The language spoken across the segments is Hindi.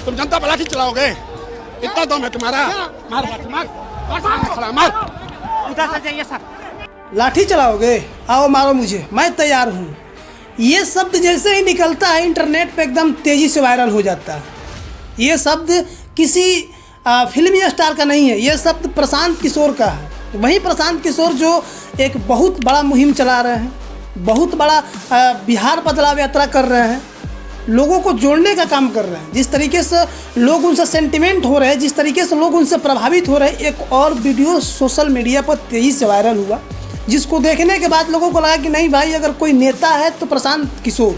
तुम जनता पर लाठी चलाओगे? इतना दम है तुम्हारा? मार लाठी मार, खड़ा मार। उधर से जाइए सर। लाठी चलाओगे? आओ मारो मुझे, मैं तैयार हूँ। ये शब्द जैसे ही निकलता है इंटरनेट पे एकदम तेज़ी से वायरल हो जाता है। ये शब्द किसी फिल्मी स्टार का नहीं है, ये शब्द प्रशांत किशोर का है। वही प्रशांत किशोर जो एक बहुत बड़ा मुहिम चला रहे हैं, बहुत बड़ा बिहार बदलाव यात्रा कर रहे हैं, लोगों को जोड़ने का काम कर रहे हैं। जिस तरीके से लोग उनसे सेंटिमेंट हो रहे हैं, जिस तरीके से लोग उनसे प्रभावित हो रहे हैं, एक और वीडियो सोशल मीडिया पर तेज़ी से वायरल हुआ, जिसको देखने के बाद लोगों को लगा कि नहीं भाई, अगर कोई नेता है तो प्रशांत किशोर।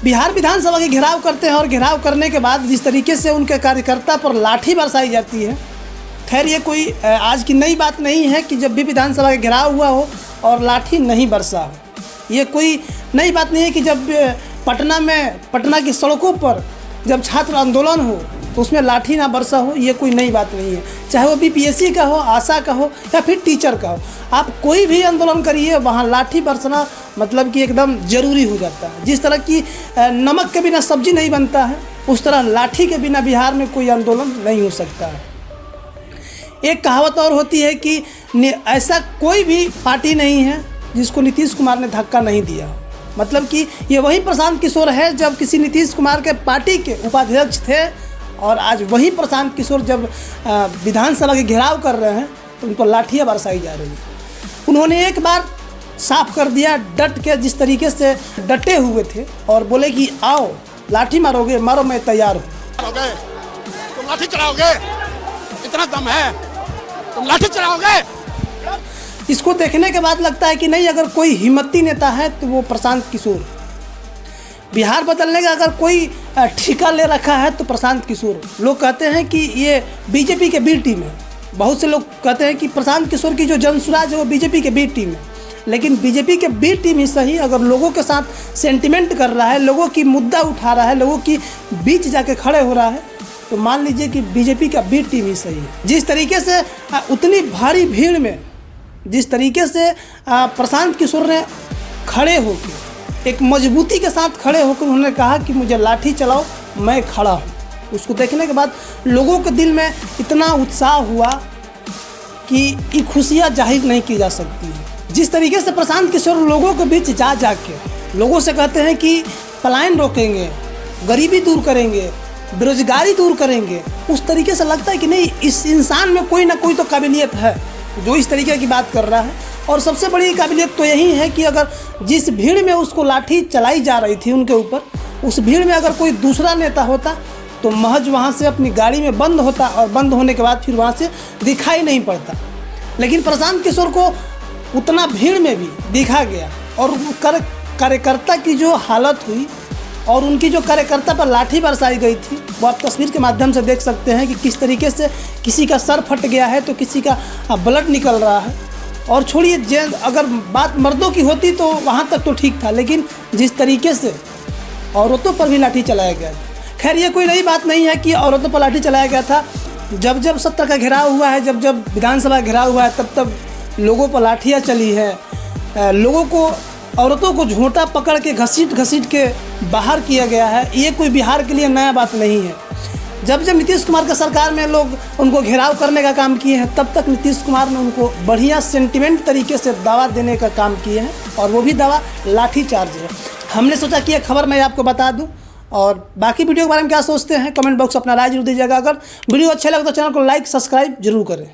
बिहार विधानसभा के घेराव करते हैं और घेराव करने के बाद जिस तरीके से उनके कार्यकर्ता पर लाठी बरसाई जाती है, खैर ये कोई आज की नई बात नहीं है कि जब भी विधानसभा का घेराव हुआ हो और लाठी नहीं बरसा हो। ये कोई नई बात नहीं है कि जब पटना की सड़कों पर जब छात्र आंदोलन हो तो उसमें लाठी ना बरसा हो। ये कोई नई बात नहीं है, चाहे वो बीपीएससी का हो, आशा का हो या फिर टीचर का हो। आप कोई भी आंदोलन करिए, वहाँ लाठी बरसना मतलब कि एकदम ज़रूरी हो जाता है। जिस तरह की नमक के बिना सब्जी नहीं बनता है, उस तरह लाठी के बिना बिहार में कोई आंदोलन नहीं हो सकता है। एक कहावत और होती है कि ऐसा कोई भी पार्टी नहीं है जिसको नीतीश कुमार ने धक्का नहीं दिया। मतलब कि ये वही प्रशांत किशोर है जब किसी नीतीश कुमार के पार्टी के उपाध्यक्ष थे, और आज वही प्रशांत किशोर जब विधानसभा के घेराव कर रहे हैं तो उनको लाठियाँ बरसाई जा रही हैं। उन्होंने एक बार साफ कर दिया डट के, जिस तरीके से डटे हुए थे और बोले कि आओ लाठी मारोगे, मारो, मैं तैयार हूँ। तुम लाठी चलाओगे? इतना दम है? तुम लाठी चलाओगे? इसको देखने के बाद लगता है कि नहीं, अगर कोई हिम्मती नेता है तो वो प्रशांत किशोर। बिहार बदलने का अगर कोई ठेका ले रखा है तो प्रशांत किशोर। लोग कहते हैं कि ये बीजेपी के बी टीम है। बहुत से लोग कहते हैं कि प्रशांत किशोर की जो जनसुराज है वो बीजेपी के बी टीम है, लेकिन बीजेपी के बी टीम ही सही अगर लोगों के साथ सेंटिमेंट कर रहा है, लोगों की मुद्दा उठा रहा है, लोगों की बीच जाके खड़े हो रहा है, तो मान लीजिए कि बीजेपी का बी टीम ही सही है। जिस तरीके से उतनी भारी भीड़ में जिस तरीके से प्रशांत किशोर ने खड़े होकर एक मजबूती के साथ खड़े होकर उन्होंने कहा कि मुझे लाठी चलाओ, मैं खड़ा हूँ, उसको देखने के बाद लोगों के दिल में इतना उत्साह हुआ कि खुशियाँ जाहिर नहीं की जा सकती है। जिस तरीके से प्रशांत किशोर लोगों के बीच जा के लोगों से कहते हैं कि पलायन रोकेंगे, गरीबी दूर करेंगे, बेरोजगारी दूर करेंगे, उस तरीके से लगता है कि नहीं, इस इंसान में कोई ना कोई तो काबिलियत है जो इस तरीके की बात कर रहा है। और सबसे बड़ी काबिलियत तो यही है कि अगर जिस भीड़ में उसको लाठी चलाई जा रही थी उनके ऊपर, उस भीड़ में अगर कोई दूसरा नेता होता तो महज वहाँ से अपनी गाड़ी में बंद होता और बंद होने के बाद फिर वहाँ से दिखाई नहीं पड़ता। लेकिन प्रशांत किशोर को उतना भीड़ में भी दिखा गया और कार्यकर्ता की जो हालत हुई और उनकी जो कार्यकर्ता पर लाठी बरसाई गई थी, वो आप तस्वीर के माध्यम से देख सकते हैं कि किस तरीके से किसी का सर फट गया है तो किसी का ब्लड निकल रहा है। और छोड़िए, अगर बात मर्दों की होती तो वहाँ तक तो ठीक था, लेकिन जिस तरीके से औरतों पर भी लाठी चलाया गया था। खैर ये कोई नई बात नहीं है कि औरतों पर लाठी चलाया गया था। जब सत्र का घेराव हुआ है, जब विधानसभा घेराव हुआ है, तब लोगों पर लाठियाँ चली है, लोगों को, औरतों को झोंटा पकड़ के घसीट के बाहर किया गया है। ये कोई बिहार के लिए नया बात नहीं है। जब नीतीश कुमार के सरकार में लोग उनको घेराव करने का काम किए हैं, तब तक नीतीश कुमार ने उनको बढ़िया सेंटिमेंट तरीके से दावा देने का काम किए हैं, और वो भी दावा लाठी चार्ज है। हमने सोचा कि ये खबर मैं आपको बता दूं, और बाकी वीडियो के बारे में क्या सोचते हैं कमेंट बॉक्स अपना राय जरूर दीजिएगा। अगर वीडियो अच्छा लगे तो चैनल को लाइक सब्सक्राइब जरूर करें।